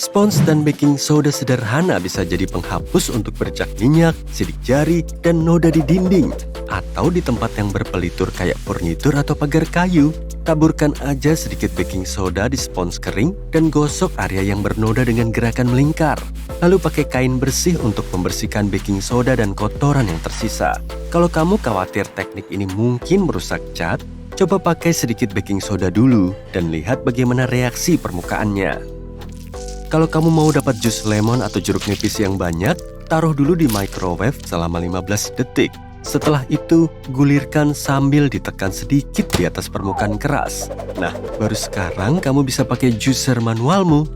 Spons dan baking soda sederhana bisa jadi penghapus untuk bercak minyak, sidik jari, dan noda di dinding. Atau di tempat yang berpelitur kayak furnitur atau pagar kayu. Taburkan aja sedikit baking soda di spons kering dan gosok area yang bernoda dengan gerakan melingkar. Lalu pakai kain bersih untuk membersihkan baking soda dan kotoran yang tersisa. Kalau kamu khawatir teknik ini mungkin merusak cat, coba pakai sedikit baking soda dulu dan lihat bagaimana reaksi permukaannya. Kalau kamu mau dapat jus lemon atau jeruk nipis yang banyak, taruh dulu di microwave selama 15 detik. Setelah itu, gulirkan sambil ditekan sedikit di atas permukaan keras. Nah, baru sekarang kamu bisa pakai juicer manualmu.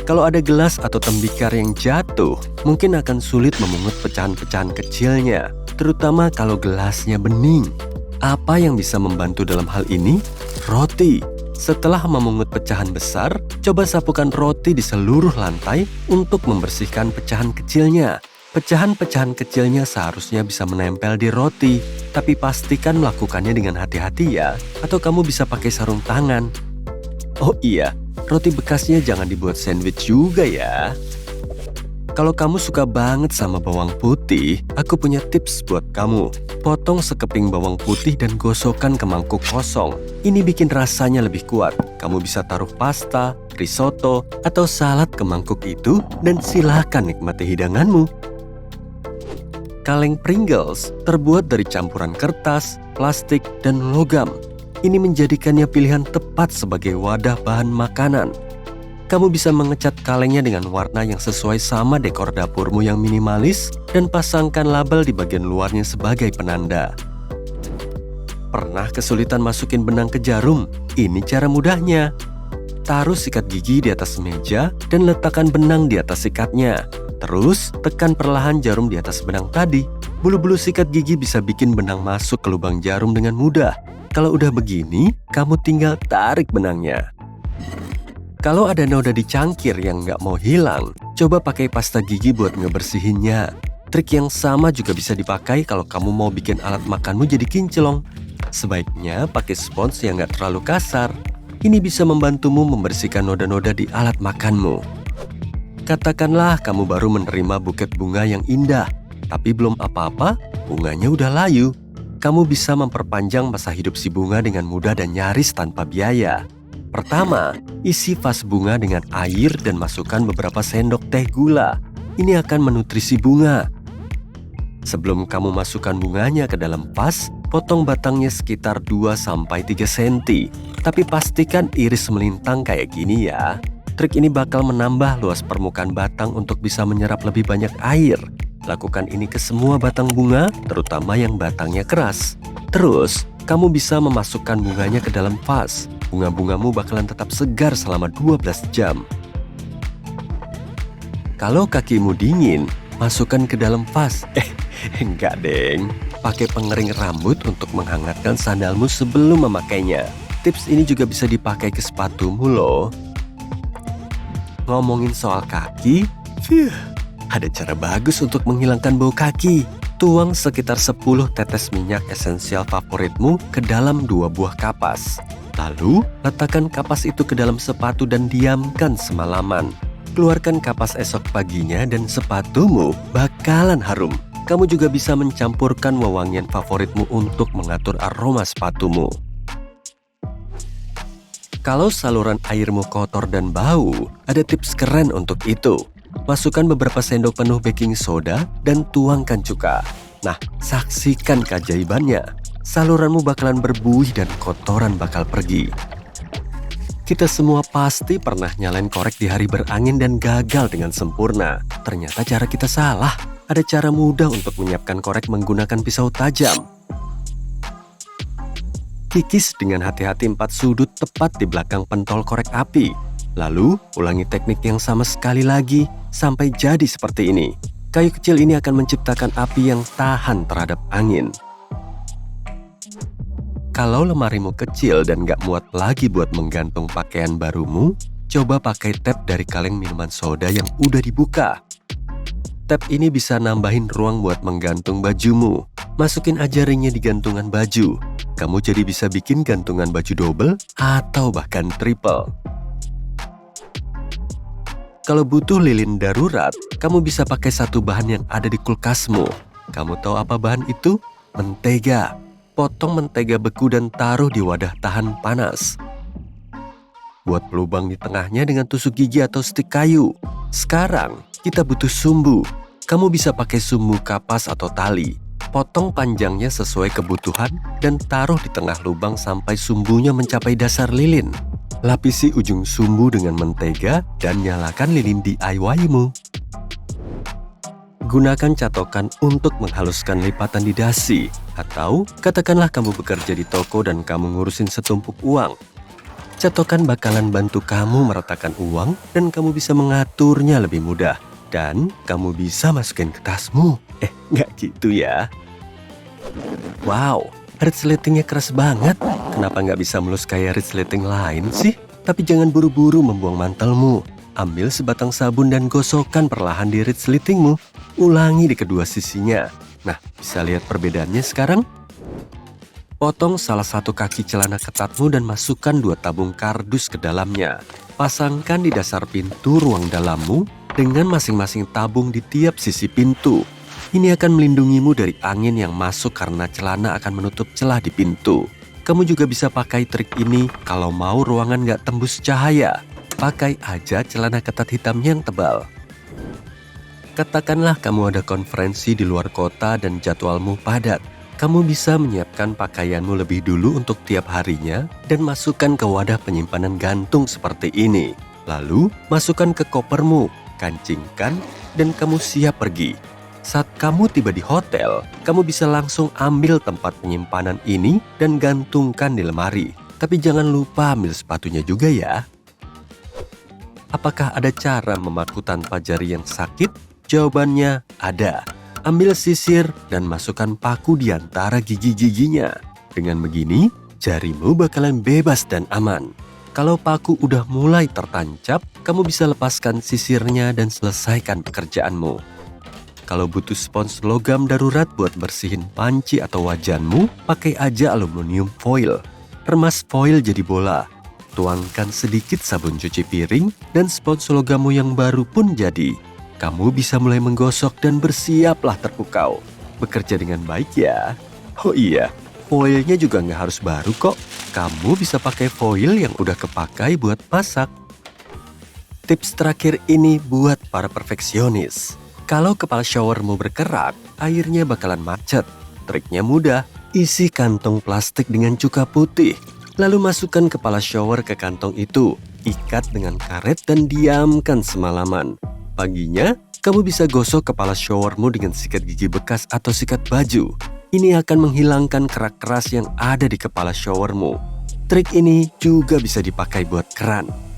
Kalau ada gelas atau tembikar yang jatuh, mungkin akan sulit memungut pecahan-pecahan kecilnya, terutama kalau gelasnya bening. Apa yang bisa membantu dalam hal ini? Roti. Setelah memungut pecahan besar, coba sapukan roti di seluruh lantai untuk membersihkan pecahan kecilnya. Pecahan-pecahan kecilnya seharusnya bisa menempel di roti, tapi pastikan melakukannya dengan hati-hati ya, atau kamu bisa pakai sarung tangan. Oh iya, roti bekasnya jangan dibuat sandwich juga ya. Kalau kamu suka banget sama bawang putih, aku punya tips buat kamu. Potong sekeping bawang putih dan gosokkan ke mangkuk kosong. Ini bikin rasanya lebih kuat. Kamu bisa taruh pasta, risotto, atau salad ke mangkuk itu dan silakan nikmati hidanganmu. Kaleng Pringles terbuat dari campuran kertas, plastik, dan logam. Ini menjadikannya pilihan tepat sebagai wadah bahan makanan. Kamu bisa mengecat kalengnya dengan warna yang sesuai sama dekor dapurmu yang minimalis dan pasangkan label di bagian luarnya sebagai penanda. Pernah kesulitan masukin benang ke jarum? Ini cara mudahnya. Taruh sikat gigi di atas meja dan letakkan benang di atas sikatnya. Terus, tekan perlahan jarum di atas benang tadi. Bulu-bulu sikat gigi bisa bikin benang masuk ke lubang jarum dengan mudah. Kalau udah begini, kamu tinggal tarik benangnya. Kalau ada noda di cangkir yang nggak mau hilang, coba pakai pasta gigi buat ngebersihinnya. Trik yang sama juga bisa dipakai kalau kamu mau bikin alat makanmu jadi kinclong. Sebaiknya pakai spons yang nggak terlalu kasar. Ini bisa membantumu membersihkan noda-noda di alat makanmu. Katakanlah kamu baru menerima buket bunga yang indah, tapi belum apa-apa, bunganya udah layu. Kamu bisa memperpanjang masa hidup si bunga dengan mudah dan nyaris tanpa biaya. Pertama, isi vas bunga dengan air dan masukkan beberapa sendok teh gula. Ini akan menutrisi bunga. Sebelum kamu masukkan bunganya ke dalam vas, potong batangnya sekitar 2-3 cm. Tapi pastikan iris melintang kayak gini ya. Trik ini bakal menambah luas permukaan batang untuk bisa menyerap lebih banyak air. Lakukan ini ke semua batang bunga, terutama yang batangnya keras. Terus, kamu bisa memasukkan bunganya ke dalam vas. Bunga-bungamu bakalan tetap segar selama 12 jam. Kalau kakimu dingin, masukkan ke dalam vas. Enggak deng. Pakai pengering rambut untuk menghangatkan sandalmu sebelum memakainya. Tips ini juga bisa dipakai ke sepatumu loh. Ngomongin soal kaki, ada cara bagus untuk menghilangkan bau kaki. Tuang sekitar 10 tetes minyak esensial favoritmu ke dalam 2 buah kapas. Lalu, letakkan kapas itu ke dalam sepatu dan diamkan semalaman. Keluarkan kapas esok paginya dan sepatumu bakalan harum. Kamu juga bisa mencampurkan wewangian favoritmu untuk mengatur aroma sepatumu. Kalau saluran airmu kotor dan bau, ada tips keren untuk itu. Masukkan beberapa sendok penuh baking soda dan tuangkan cuka. Nah, saksikan keajaibannya. Saluranmu bakalan berbuih dan kotoran bakal pergi. Kita semua pasti pernah nyalain korek di hari berangin dan gagal dengan sempurna. Ternyata cara kita salah. Ada cara mudah untuk menyiapkan korek menggunakan pisau tajam. Kikis dengan hati-hati 4 sudut tepat di belakang pentol korek api. Lalu, ulangi teknik yang sama sekali lagi sampai jadi seperti ini. Kayu kecil ini akan menciptakan api yang tahan terhadap angin. Kalau lemarimu kecil dan gak muat lagi buat menggantung pakaian barumu, coba pakai tab dari kaleng minuman soda yang udah dibuka. Tab ini bisa nambahin ruang buat menggantung bajumu. Masukin aja ringnya di gantungan baju. Kamu jadi bisa bikin gantungan baju double atau bahkan triple. Kalau butuh lilin darurat, kamu bisa pakai satu bahan yang ada di kulkasmu. Kamu tahu apa bahan itu? Mentega. Potong mentega beku dan taruh di wadah tahan panas. Buat pelubang di tengahnya dengan tusuk gigi atau stik kayu. Sekarang, kita butuh sumbu. Kamu bisa pakai sumbu kapas atau tali. Potong panjangnya sesuai kebutuhan dan taruh di tengah lubang sampai sumbunya mencapai dasar lilin. Lapisi ujung sumbu dengan mentega dan nyalakan lilin DIY-mu. Gunakan catokan untuk menghaluskan lipatan di dasi. Atau katakanlah kamu bekerja di toko dan kamu ngurusin setumpuk uang. Catokan bakalan bantu kamu meratakan uang dan kamu bisa mengaturnya lebih mudah. Dan kamu bisa masukin ke tasmu. Nggak gitu ya. Wow, resletingnya keras banget. Kenapa nggak bisa mulus kayak resleting lain sih? Tapi jangan buru-buru membuang mantelmu. Ambil sebatang sabun dan gosokkan perlahan di resletingmu. Ulangi di kedua sisinya. Nah, bisa lihat perbedaannya sekarang? Potong salah satu kaki celana ketatmu dan masukkan 2 tabung kardus ke dalamnya. Pasangkan di dasar pintu ruang dalammu dengan masing-masing tabung di tiap sisi pintu. Ini akan melindungimu dari angin yang masuk karena celana akan menutup celah di pintu. Kamu juga bisa pakai trik ini kalau mau ruangan nggak tembus cahaya. Pakai aja celana ketat hitam yang tebal. Katakanlah kamu ada konferensi di luar kota dan jadwalmu padat. Kamu bisa menyiapkan pakaianmu lebih dulu untuk tiap harinya dan masukkan ke wadah penyimpanan gantung seperti ini. Lalu, masukkan ke kopermu, kancingkan, dan kamu siap pergi. Saat kamu tiba di hotel, kamu bisa langsung ambil tempat penyimpanan ini dan gantungkan di lemari. Tapi jangan lupa ambil sepatunya juga ya. Apakah ada cara memaku tanpa jari yang sakit? Jawabannya ada. Ambil sisir dan masukkan paku di antara gigi-giginya. Dengan begini, jarimu bakalan bebas dan aman. Kalau paku udah mulai tertancap, kamu bisa lepaskan sisirnya dan selesaikan pekerjaanmu. Kalau butuh spons logam darurat buat bersihin panci atau wajanmu, pakai aja aluminium foil. Remas foil jadi bola. Tuangkan sedikit sabun cuci piring dan spons logammu yang baru pun jadi. Kamu bisa mulai menggosok dan bersiaplah terpukau. Bekerja dengan baik ya. Oh iya, foilnya juga nggak harus baru kok. Kamu bisa pakai foil yang udah kepakai buat masak. Tips terakhir ini buat para perfeksionis. Kalau kepala showermu berkerak, airnya bakalan macet. Triknya mudah, isi kantong plastik dengan cuka putih. Lalu masukkan kepala shower ke kantong itu, ikat dengan karet dan diamkan semalaman. Paginya, kamu bisa gosok kepala showermu dengan sikat gigi bekas atau sikat baju. Ini akan menghilangkan kerak keras yang ada di kepala showermu. Trik ini juga bisa dipakai buat keran.